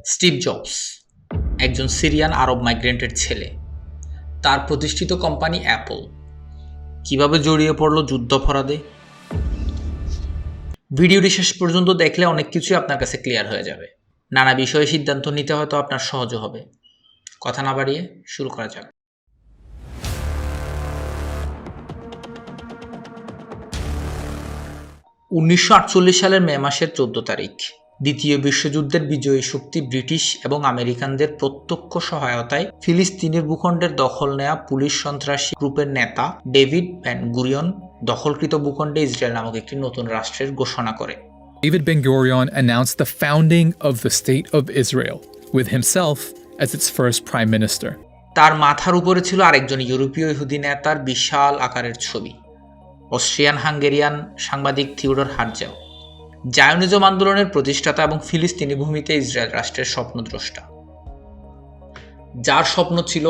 Steve jobs একজন Syrian আরব মাইগ্রেন্টের ছেলে। তার প্রতিষ্ঠিত কোম্পানি অ্যাপল কিভাবে জড়িয়ে পড়ল যুদ্ধাপরাধে। ভিডিওটি শেষ পর্যন্ত দেখলে অনেক কিছুই আপনার কাছে ক্লিয়ার হয়ে যাবে। নানা বিষয়ে সিদ্ধান্ত নিতে হয়তো আপনার সহজ হবে। কথা না বাড়িয়ে শুরু করা যাক। 1948 সালের মে মাসের 14 তারিখ দ্বিতীয় বিশ্বযুদ্ধের বিজয়ী শক্তি ব্রিটিশ এবং আমেরিকানদের প্রত্যক্ষ সহায়তায় ফিলিস্তিনের ভূখণ্ডের দখল নেয়া পুলিশ সন্ত্রাসী গ্রুপের নেতা ডেভিড বেন গুরিয়ন দখলকৃত ভূখণ্ডে ইসরায়েল নামক একটি নতুন রাষ্ট্রের ঘোষণা করে। David Ben-Gurion announced the founding of the State of Israel, with himself as its first prime minister. তার মাথার উপরে ছিল আরেকজন ইউরোপীয় ইহুদি নেতার বিশাল আকারের ছবি, অস্ট্রিয়ান হাঙ্গেরিয়ান সাংবাদিক থিওডর হার্জেল, জায়নিজম আন্দোলনের প্রতিষ্ঠাতা এবং ফিলিস্তিনি ভূমিতে ইসরায়েল রাষ্ট্রের স্বপ্নদ্রষ্টা, যার স্বপ্ন ছিল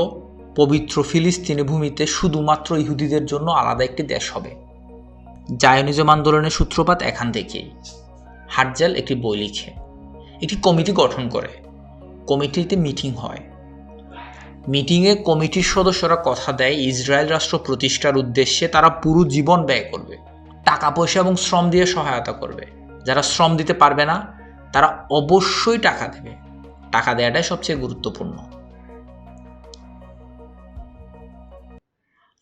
পবিত্র ফিলিস্তিনি ভূমিতে শুধুমাত্র ইহুদিদের জন্য আলাদা একটি দেশ হবে। জায়নিজম আন্দোলনের সূত্রপাত এখান থেকেই। হার্জেল একটি বই লিখে, একটি কমিটি গঠন করে। কমিটিতে মিটিং হয়। মিটিংয়ে কমিটির সদস্যরা কথা দেয় ইসরায়েল রাষ্ট্র প্রতিষ্ঠার উদ্দেশ্যে তারা পুরো জীবন ব্যয় করবে, টাকা পয়সা এবং শ্রম দিয়ে সহায়তা করবে। যারা শ্রম দিতে পারবে না তারা অবশ্যই টাকা দেবে। টাকা দেওয়াটাই সবচেয়ে গুরুত্বপূর্ণ।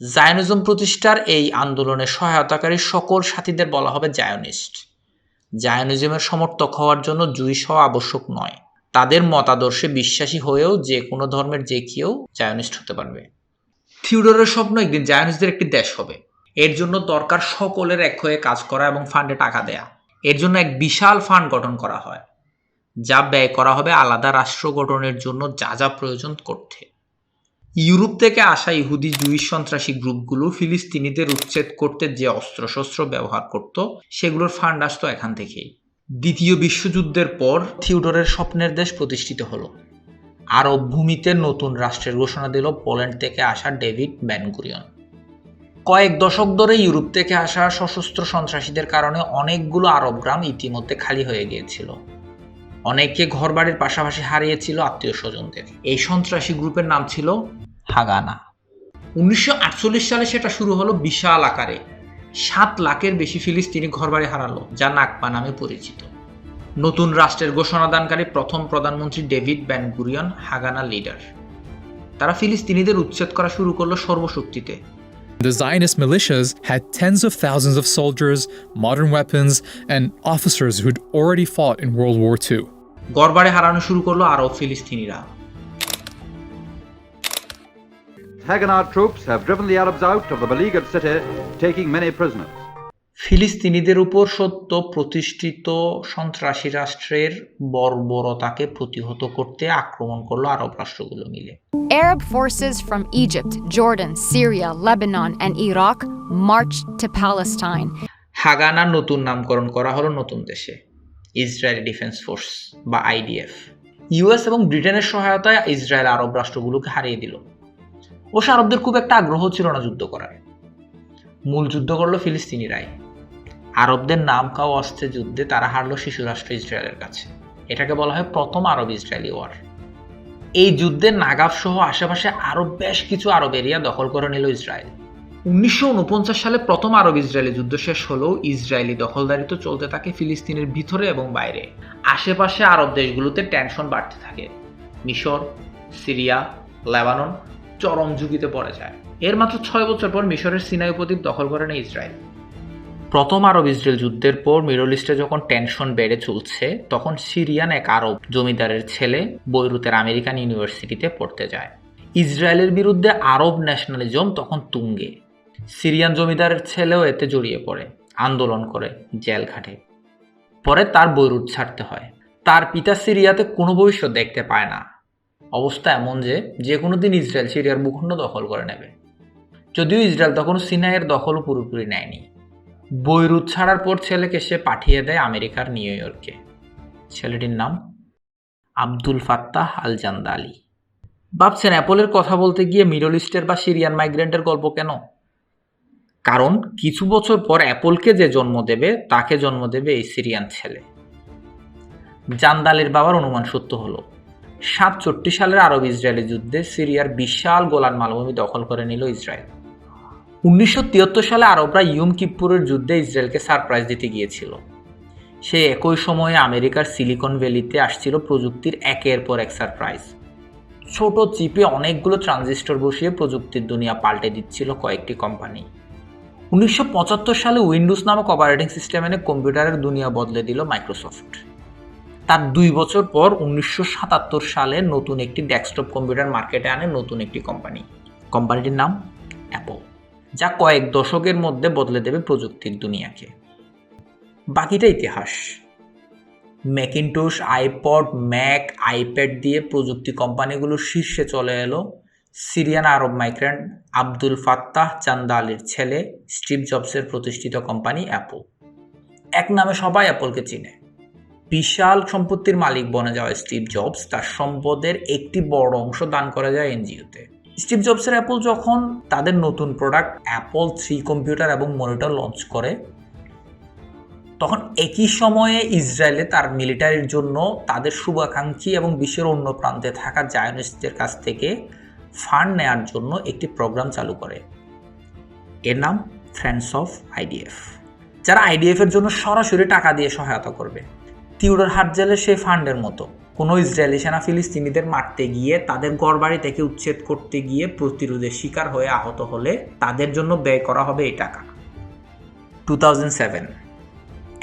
জায়নিজম প্রতিষ্ঠার এই আন্দোলনে সহায়তাকারী সকল সাথীদের বলা হবে জায়নিস্ট। জায়নিজমের সমর্থক হওয়ার জন্য জুইশ হওয়া আবশ্যক নয়। তাদের মতাদর্শে বিশ্বাসী হয়েও যে কোনো ধর্মের যে কেউ জায়নিস্ট হতে পারবে। থিওডরের স্বপ্ন একদিন জায়নিস্টদের একটি দেশ হবে। এর জন্য দরকার সকলের এক হয়ে কাজ করা এবং ফান্ডে টাকা দেয়া। এর জন্য এক বিশাল ফান্ড গঠন করা হয়, যা ব্যয় করা হবে আলাদা রাষ্ট্র গঠনের জন্য যা যা প্রয়োজন করতে। ইউরোপ থেকে আসা ইহুদি জুইশ সন্ত্রাসী গ্রুপগুলো ফিলিস্তিনিদের উচ্ছেদ করতে যে অস্ত্রশস্ত্র ব্যবহার করত সেগুলোর ফান্ড আসতো এখান থেকেই। দ্বিতীয় বিশ্বযুদ্ধের পর থিওডরের স্বপ্নের দেশ প্রতিষ্ঠিত হলো। আরব ভূমিতে নতুন রাষ্ট্রের ঘোষণা দিল পোল্যান্ড থেকে আসা ডেভিড বেন গুরিয়ন। কয়েক দশক ধরে ইউরোপ থেকে আসা সশস্ত্র সন্ত্রাসীদের কারণে অনেকগুলো আরব গ্রাম ইতিমধ্যে খালি হয়ে গিয়েছিল। অনেকে ঘরবাড়ির পাশাপাশি হারিয়েছিল আত্মীয় স্বজনদের। এই সন্ত্রাসী গ্রুপের নাম ছিল হাগানা। 1948 সালে সেটা শুরু হলো বিশাল আকারে। 7 লাখের বেশি ফিলিস্তিনি ঘরবাড়ি হারালো, যা নাকবা নামে পরিচিত। নতুন রাষ্ট্রের ঘোষণাদানকারী প্রথম প্রধানমন্ত্রী ডেভিড বেন গুরিয়ন হাগানা লিডার। তারা ফিলিস্তিনিদের উচ্ছেদ করা শুরু করলো সর্বশক্তিতে। The Zionist militias had tens of thousands of soldiers, modern weapons, and officers who'd already fought in World War II. ঘরবাড়ি হারানো শুরু করলো আরব ফিলিস্তিনিরা। Haganah troops have driven the Arabs out of the beleaguered city, taking many prisoners. ফিলিস্তিনিদের উপর সদ্য প্রতিষ্ঠিত সন্ত্রাসী রাষ্ট্রের বর্বরতাকে প্রতিহত করতে আক্রমণ করলো আরব রাষ্ট্রগুলো মিলে। Arab forces from Egypt, Jordan, Syria, Lebanon, and Iraq marched to Palestine. হাগানার নতুন নামকরণ করা হলো নতুন দেশে, ইসরায়েলি ডিফেন্স ফোর্স বা আইডিএফ। ইউএস এবং ব্রিটেনের সহায়তায় ইসরায়েল আরব রাষ্ট্রগুলোকে হারিয়ে দিল। অবশ্য আরবদের খুব একটা আগ্রহ ছিল না যুদ্ধ করার। মূল যুদ্ধ করলো ফিলিস্তিনিরাই। আরবদের নাম খাওয়া অস্ত্রের যুদ্ধে তারা হারলো শিশু রাষ্ট্র ইসরায়েলের কাছে। এটাকে বলা হয় প্রথম আরব ইসরায়েলি ওয়ার। এই যুদ্ধে নাগাব সহ আশেপাশে আরো বেশ কিছু আরব এরিয়া দখল করে নিল ইসরায়েল। 1949 সালে প্রথম আরব ইসরায়েলি যুদ্ধ শেষ হলেও ইসরায়েলি দখলদারিত্ব চলতে থাকে ফিলিস্তিনের ভিতরে এবং বাইরে। আশেপাশে আরব দেশগুলোতে টেনশন বাড়তে থাকে। মিশর, সিরিয়া, লেবানন চরম ঝুঁকিতে পড়ে যায়। এর মাত্র 6 বছর পর মিশরের সিনাই উপদ্বীপ দখল করে নেয় ইসরায়েল। প্রথম আরব ইসরায়েল যুদ্ধের পর মিডল ইস্টে যখন টেনশন বেড়ে চলছে, তখন সিরিয়ান এক আরব জমিদারের ছেলে বৈরুতের আমেরিকান ইউনিভার্সিটিতে পড়তে যায়। ইসরায়েলের বিরুদ্ধে আরব ন্যাশনালিজম তখন তুঙ্গে। সিরিয়ান জমিদারের ছেলেও এতে জড়িয়ে পড়ে, আন্দোলন করে, জেল খাটে। পরে তার বৈরুত ছাড়তে হয়। তার পিতা সিরিয়াতে কোনো ভবিষ্যৎ দেখতে পায় না। অবস্থা এমন যে কোনো দিন ইসরায়েল সিরিয়ার ভূখণ্ড দখল করে নেবে। যদিও ইসরায়েল তখন সিনাইয়ের দখলও পুরোপুরি নেয়নি। বৈরুত ছাড়ার পর ছেলেকে সে পাঠিয়ে দেয় আমেরিকার নিউ ইয়র্কে। ছেলেটির নাম আব্দুল ফাত্তাহ আল জান্দালি। ভাবছেন অ্যাপলের কথা বলতে গিয়ে মিডল ইস্টের বা সিরিয়ান মাইগ্রেন্টের গল্প কেন? কারণ কিছু বছর পর অ্যাপলকে যে জন্ম দেবে তাকে জন্ম দেবে এই সিরিয়ান ছেলে। জান্দালির বাবার অনুমান সত্য হলো। 67 সালের আরব ইসরায়েলি যুদ্ধে সিরিয়ার বিশাল গোলান মালভূমি দখল করে নিল ইসরায়েল। 1973 সালে আরবরা ইয়ুম কিপ্পুরের যুদ্ধে ইসরায়েলকে সারপ্রাইজ দিতে গিয়েছিল। সেই একই সময়ে আমেরিকার সিলিকন ভ্যালিতে আসছিল প্রযুক্তির একের পর এক সারপ্রাইজ। ছোট চিপে অনেকগুলো ট্রানজিস্টর বসিয়ে প্রযুক্তির দুনিয়া পাল্টে দিচ্ছিল কয়েকটি কোম্পানি। 1975 সালে উইন্ডোজ নামক অপারেটিং সিস্টেম এনে কম্পিউটারের দুনিয়া বদলে দিল মাইক্রোসফট। তার 2 বছর পর 1977 সালে নতুন একটি ডেস্কটপ কম্পিউটার মার্কেটে আনে নতুন একটি কোম্পানি। কোম্পানিটির নাম অ্যাপল, যা কয়েক দশকের মধ্যে বদলে দেবে প্রযুক্তির দুনিয়াকে। বাকিটা ইতিহাস। ম্যাকিনটোশ, আইপড, ম্যাক, আইপ্যাড দিয়ে প্রযুক্তি কোম্পানিগুলোর শীর্ষে চলে এলো সিরিয়ান আরব মাইগ্রেন্ট আব্দুল ফাত্তাহ চান্দা আলীর ছেলে স্টিভ জবসের প্রতিষ্ঠিত কোম্পানি অ্যাপল। এক নামে সবাই অ্যাপলকে চিনে। বিশাল সম্পত্তির মালিক বনে যাওয়া স্টিভ জবস তার সম্পদের একটি বড় অংশ দান করে যায় এনজিওতে। স্টিভ জবসের অ্যাপল যখন তাদের নতুন প্রোডাক্ট অ্যাপল 3 কম্পিউটার এবং মনিটর লঞ্চ করে, তখন একই সময়ে ইসরায়েলে তার মিলিটারির জন্য তাদের শুভাকাঙ্ক্ষী এবং বিশ্বের অন্য প্রান্তে থাকা জায়নিস্টদের কাছ থেকে ফান্ড নেওয়ার জন্য একটি প্রোগ্রাম চালু করে। এর নাম ফ্রেন্ডস অফ আইডিএফ, যারা আইডিএফ এর জন্য সরাসরি টাকা দিয়ে সহায়তা করবে। তিউডর হার্টজেলের সেই ফান্ডের মতো কোনো ইসরায়েলি সেনা ফিলিস্তিনিদের মারতে গিয়ে, তাদের ঘরবাড়ি থেকে উচ্ছেদ করতে গিয়ে প্রতিরোধের শিকার হয়ে আহত হলে তাদের জন্য ব্যয় করা হবে এই টাকা। 2007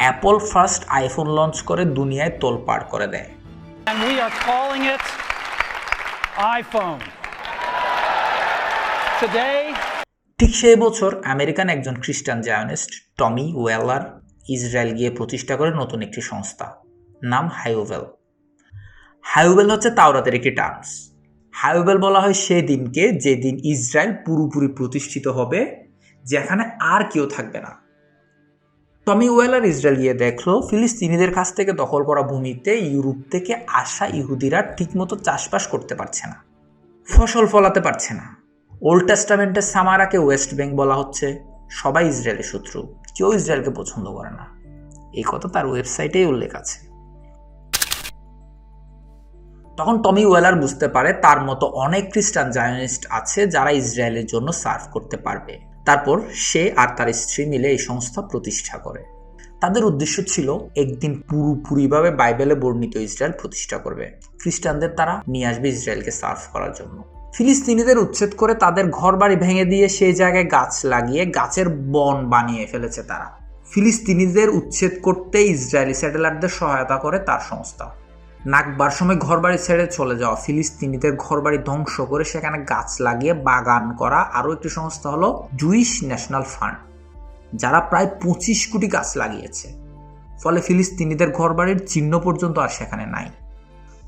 অ্যাপল ফার্স্ট আইফোন লঞ্চ করে দুনিয়ায় তোলপাড় করে দেয়। And we are calling it iPhone. Today, ঠিক সেই বছর আমেরিকান একজন খ্রিস্টান জায়নিস্ট টমি ওয়েলার ইসরায়েল গিয়ে প্রতিষ্ঠা করে নতুন একটি সংস্থা, নাম হাইওভেল। হাইওভেল হচ্ছে তাওরাতের একটি টার্মস। হাইওভেল বলা হয় সেই দিনকে যেদিন ইসরায়েল পুরোপুরি প্রতিষ্ঠিত হবে, যেখানে আর কেউ থাকবে না। টমি ওয়েলার ইসরায়েল গিয়ে দেখলো ফিলিস্তিনিদের কাছ থেকে দখল করা ভূমিতে ইউরোপ থেকে আসা ইহুদিরা ঠিকমতো চাষবাস করতে পারছে না, ফসল ফলাতে পারছে না। ওল্ড টেস্টামেন্টের সামারাকে ওয়েস্ট ব্যাংক বলা হচ্ছে। সবাই ইসরায়েলের শত্রু, কেউ ইসরায়েলকে পছন্দ করে না। এই কথা তার ওয়েবসাইটেই উল্লেখ আছে। তখন টমি ওয়েলার বুঝতে পারে তার মতো অনেক খ্রিস্টান জায়নিস্ট আছে যারা ইসরায়েলের জন্য সার্ভ করতে পারবে। তারপর সে আর তার স্ত্রী মিলে এই সংস্থা প্রতিষ্ঠা করে। তাদের উদ্দেশ্য ছিল একদিন পুরোপুরিভাবে বাইবেলে বর্ণিত ইসরায়েল প্রতিষ্ঠা করবে। খ্রিস্টানদের তারা নিয়ে আসবে ইসরায়েলকে সার্ভ করার জন্য। ফিলিস্তিনিদের উচ্ছেদ করে তাদের ঘরবাড়ি ভেঙে দিয়ে সেই জায়গায় গাছ লাগিয়ে গাছের বন বানিয়ে ফেলেছে তারা। ফিলিস্তিনিদের উচ্ছেদ করতে ইসরায়েলি স্যাটেলাইটদের সহায়তা করে তার সংস্থা। নাকবার সময় ঘরবাড়ি ছেড়ে চলে যাওয়া ফিলিস্তিনিদের ঘরবাড়ি ধ্বংস করে সেখানে গাছ লাগিয়ে বাগান করা আরও একটি সংস্থা হলো জুইশ ন্যাশনাল ফান্ড, যারা প্রায় 25 কোটি গাছ লাগিয়েছে। ফলে ফিলিস্তিনিদের ঘরবাড়ির চিহ্ন পর্যন্ত আর সেখানে নাই।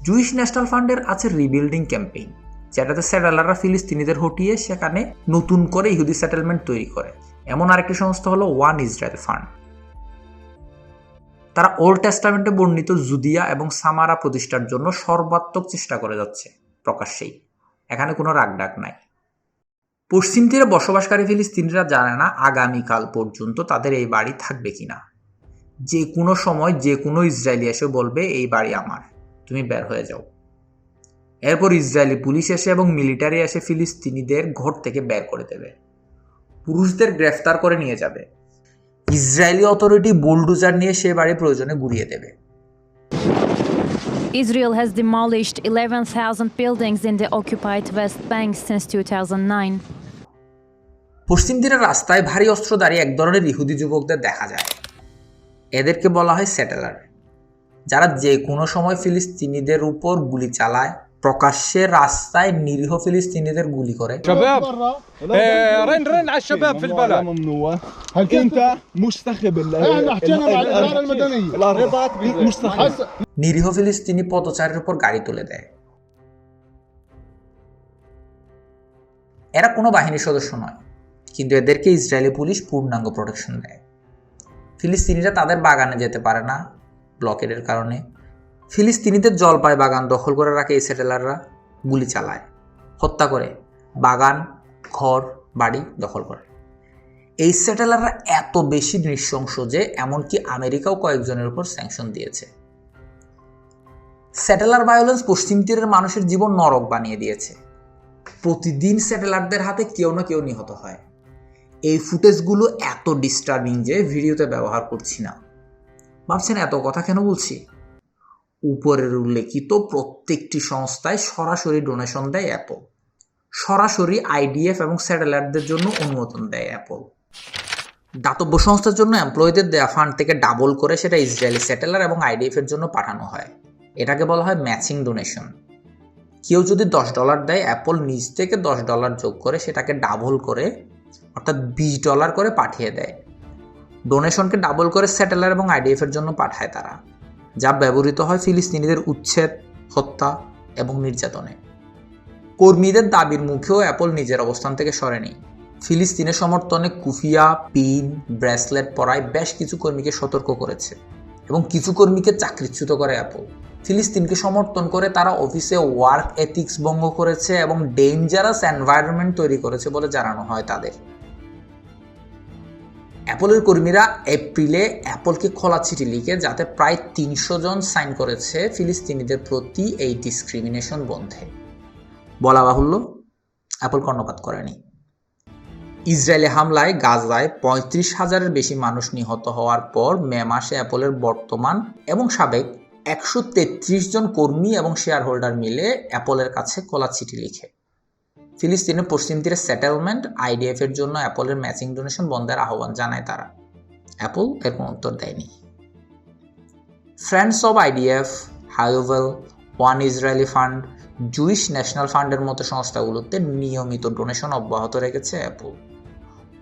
জুইশ ন্যাশনাল ফান্ডের আছে রিবিল্ডিং ক্যাম্পেইন, যেটাতে সেটেলাররা ফিলিস্তিনিদের হটিয়ে সেখানে নতুন করে ইহুদি সেটেলমেন্ট তৈরি করে। এমন আরেকটি সংস্থা হলো ওয়ান ইসরায়েল ফান্ড। তারা ওল্ড টেস্টামেন্টে বর্ণিত জুদিয়া এবং সামারা প্রতিষ্ঠার জন্য সর্বাত্মক চেষ্টা করে যাচ্ছে, প্রকাশ্যেই। এখানে কোনো রাগডাক নাই। পশ্চিম তীরে বসবাসকারী ফিলিস্তিনিরা জানে না আগামীকাল পর্যন্ত তাদের এই বাড়ি থাকবে কিনা। যে কোনো সময় যে কোনো ইসরায়েলি এসে বলবে এই বাড়ি আমার, তুমি বের হয়ে যাও। এরপর ইসরায়েলি পুলিশ এসে এবং মিলিটারি এসে ফিলিস্তিনিদের ঘর থেকে বের করে দেবে, পুরুষদের গ্রেফতার করে নিয়ে যাবে। ইসরায়েলি অথরিটি বুলডোজার নিয়ে সে বাড়ি প্রয়োজনে গুড়িয়ে দেবে। Israel has demolished 11,000 buildings in the occupied West Bank since 2009. পশ্চিম তীরের রাস্তায় ভারী অস্ত্রধারী এক ধরনের ইহুদি যুবকদের দেখা যায়। এদেরকে বলা হয় সেটেলার, যারা যে কোনো সময় ফিলিস্তিনিদের উপর গুলি চালায়, প্রকাশ্যে রাস্তায় নিরীহ ফিলিস্তিনিদের গুলি করে। شباب رن على الشباب في البلد ممنوع. انت مستخب احنا حكينا مع الاداره المدنيه الارهابات مستخب. নিরীহ ফিলিস্তিনি পথচারীর উপর গাড়ি তুলে দেয়। এরা কোনো বাহিনীর সদস্য নয়, কিন্তু এদেরকে ইসরায়েলি পুলিশ পূর্ণাঙ্গ প্রোটেকশন দেয়। ফিলিস্তিনিরা তাদের বাগানে যেতে পারে না ব্লকেডের কারণে। ফিলিস্তিনিদের জলপাই বাগান দখল করে রাখে এই সেটেলাররা, গুলি চালায়, হত্যা করে, বাগান, ঘর, বাড়ি দখল করে। এই সেটেলাররা এত বেশি নৃশংস যে এমনকি আমেরিকাও কয়েকজনের উপর স্যাংশন দিয়েছে। স্যাটেলার ভায়োলেন্স পশ্চিম তীরের মানুষের জীবন নরক বানিয়ে দিয়েছে। প্রতিদিন স্যাটেলারদের হাতে কেউ না কেউ নিহত হয়। এই ফুটেজগুলো এত ডিস্টার্বিং যে ভিডিওতে ব্যবহার করছি না। ভাবছেন এত কথা কেন বলছি? উপরের উল্লেখিত প্রত্যেকটি সংস্থায় সরাসরি ডোনেশন দেয় অ্যাপল, সরাসরি আইডিএফ এবং স্যাটেলাইটদের জন্য অনুমোদন দেয় অ্যাপল। দাতব্য সংস্থার জন্য এমপ্লয়ীদের দেওয়া ফান্ড থেকে ডাবল করে সেটা ইসরায়েলি স্যাটেলার এবং আইডিএফ এর জন্য পাঠানো হয়। এটাকে বলা হয় ম্যাচিং ডোনেশন। কেউ যদি $10 দেয়, অ্যাপল নিজ থেকে $10 যোগ করে সেটাকে ডাবল করে অর্থাৎ $20 করে পাঠিয়ে দেয়। ডোনেশনকে ডাবল করে স্যাটেলার এবং আইডিএফ এর জন্য পাঠায় তারা, যা ব্যবহৃত হয় ফিলিস্তিনিদের উচ্ছেদ, হত্যা এবং নির্যাতনে। কর্মীদের দাবির মুখেও অ্যাপল নিজের অবস্থান থেকে সরেনি। ফিলিস্তিনের সমর্থনে কুফিয়া, পিন, ব্রেসলেট পরায় বেশ কিছু কর্মীকে সতর্ক করেছে এবং কিছু কর্মীকে চাকরিচ্যুত করে অ্যাপল। ফিলিস্তিনকে সমর্থন করে তারা অফিসে ওয়ার্ক এথিক্স ভঙ্গ করেছে এবং ডেঞ্জারাস এনভায়রনমেন্ট তৈরি করেছে বলে জানানো হয় তাদের। অ্যাপলের কর্মীরা এপ্রিলে অ্যাপলকে খোলা চিঠি লিখে যাতে প্রায় 300 জন সাইন করেছে ফিলিস্তিনিদের প্রতি এই ডিসক্রিমিনেশন বন্ধে। বলা বাহুল্য, অ্যাপল কর্ণপাত করেনি। ইসরায়েলি হামলায় গাজায় 35,000-এর বেশি মানুষ নিহত হওয়ার পর মে মাসে অ্যাপলের বর্তমান এবং সাবেক 133 জন কর্মী এবং শেয়ার হোল্ডার মিলে অ্যাপলের কাছে খোলা চিঠি লিখে ফিলিস্তিনের পশ্চিম তীরে সেটেলমেন্ট আইডিএফ এর জন্য অ্যাপলের ম্যাচিং ডোনেশন বন্ধের আহ্বান জানায় তারা। অ্যাপল এর কোনো উত্তর দেয়নি। ফ্রেন্ডস অব আইডিএফ, হাইওভেল, one Israeli fund, Jewish national ফান্ডের মতো সংস্থাগুলোতে নিয়মিত ডোনেশন অব্যাহত রেখেছে অ্যাপল।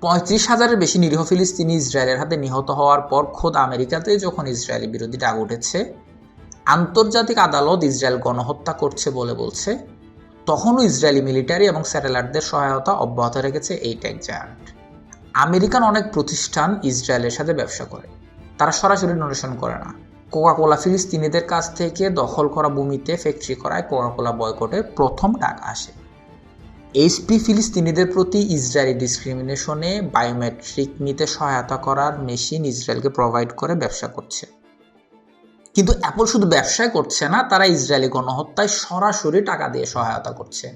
35,000-এর বেশি নিরীহ ফিলিস্তিনি ইসরায়েলের হাতে নিহত হওয়ার পর খোদ আমেরিকাতে যখন ইসরায়েলি বিরোধী ডাক উঠেছে, আন্তর্জাতিক আদালত ইসরায়েল গণহত্যা করছে বলে বলছে, তখনও ইসরায়েলি মিলিটারি এবং স্যাটেলাইটদের সহায়তা অব্যাহত রেখেছে এই টেক জায়ান্ট। আমেরিকান অনেক প্রতিষ্ঠান ইসরায়েলের সাথে ব্যবসা করে, তারা সরাসরি ডোনেশন করে না। কোকাকোলা ফিলিস্তিনিদের কাছ থেকে দখল করা ভূমিতে ফ্যাক্টরি করায় কোকাকোলা বয়কটের প্রথম ডাক আসে। এইচপি ফিলিস্তিনিদের প্রতি ইসরায়েলি ডিসক্রিমিনেশনে বায়োমেট্রিক নিতে সহায়তা করার মেশিন ইসরায়েলকে প্রোভাইড করে ব্যবসা করছে। কিন্তু অ্যাপল শুধু ব্যবসায় করছে না, তারা ইসরায়েলি গণহত্যায় সরাসরি টাকা দিয়ে সহায়তা করছে।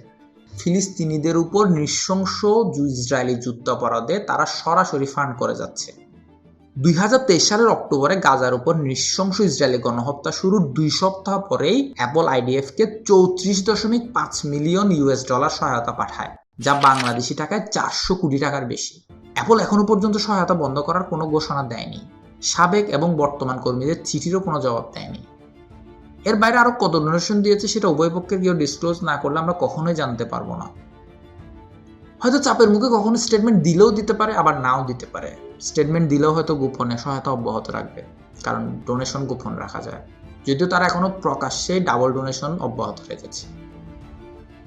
ফিলিস্তিনিদের উপর নৃশংস ইসরায়েলি যুদ্ধাপরাধে তারা সরাসরি ফান্ড করে যাচ্ছে। 2023 সালের অক্টোবরে গাজার উপর নৃশংস ইসরায়েলি গণহত্যা শুরুর 2 সপ্তাহ পরেই অ্যাপল আইডিএফকে $34.5 মিলিয়ন সহায়তা পাঠায়, যা বাংলাদেশি টাকায় 400 কোটি টাকার বেশি। অ্যাপল এখনো পর্যন্ত সহায়তা বন্ধ করার কোনো ঘোষণা দেয়নি। সাবেক এবং বর্তমান কর্মীদের চিঠিরও কোনো জবাব দেয়নি। এর বাইরে আরো কত ডোনেশন দিয়েছে সেটা উভয় পক্ষের কেউ ডিসক্লোজ না করলে আমরা কখনোই জানতে পারবো না। হয়তো চাপের মুখে কখনো স্টেটমেন্ট দিলেও দিতে পারে, আবার নাও দিতে পারে। স্টেটমেন্ট দিলেও হয়তো গোপনে সহায়তা অব্যাহত রাখবে, কারণ ডোনেশন গোপন রাখা যায়। যদিও তারা এখনো প্রকাশ্যে ডাবল ডোনেশন অব্যাহত রেখেছে।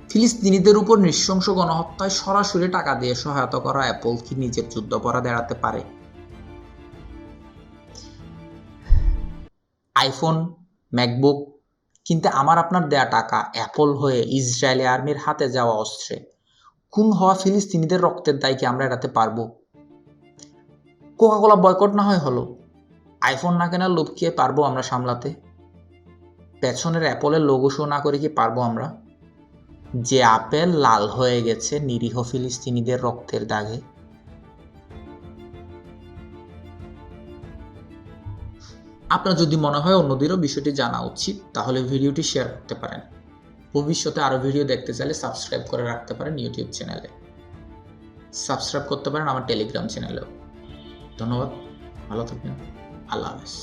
ফিলিস্তিনিদের উপর নৃশংস গণহত্যায় সরাসরি টাকা দিয়ে সহায়তা করা অ্যাপল কি নিজের যুদ্ধাপরাধ এড়াতে পারে? আইফোন, ম্যাকবুক কিন্তু আমার আপনার দেয়া টাকা অ্যাপল হয়ে ইসরায়েলি আর্মির হাতে যাওয়া অস্ত্রে খুন হওয়া ফিলিস্তিনিদের রক্তের দায়কে আমরা এড়াতে পারবো? কোকাকোলা বয়কট না হয় হলো, আইফোন না কেনার লোভ কি পারবো আমরা সামলাতে? পেছনের অ্যাপলের লোগো শো না করে কি পারবো আমরা? যে আপেল লাল হয়ে গেছে নিরীহ ফিলিস্তিনিদের রক্তের দাগে। আপনার যদি মনে হয় অন্যদেরও বিষয়টি জানা উচিত, তাহলে ভিডিওটি শেয়ার করতে পারেন। ভবিষ্যতে আরও ভিডিও দেখতে চাইলে সাবস্ক্রাইব করে রাখতে পারেন ইউটিউব চ্যানেলে। সাবস্ক্রাইব করতে পারেন আমার টেলিগ্রাম চ্যানেলেও। ধন্যবাদ, ভালো থাকবেন, আল্লাহ হাফেজ।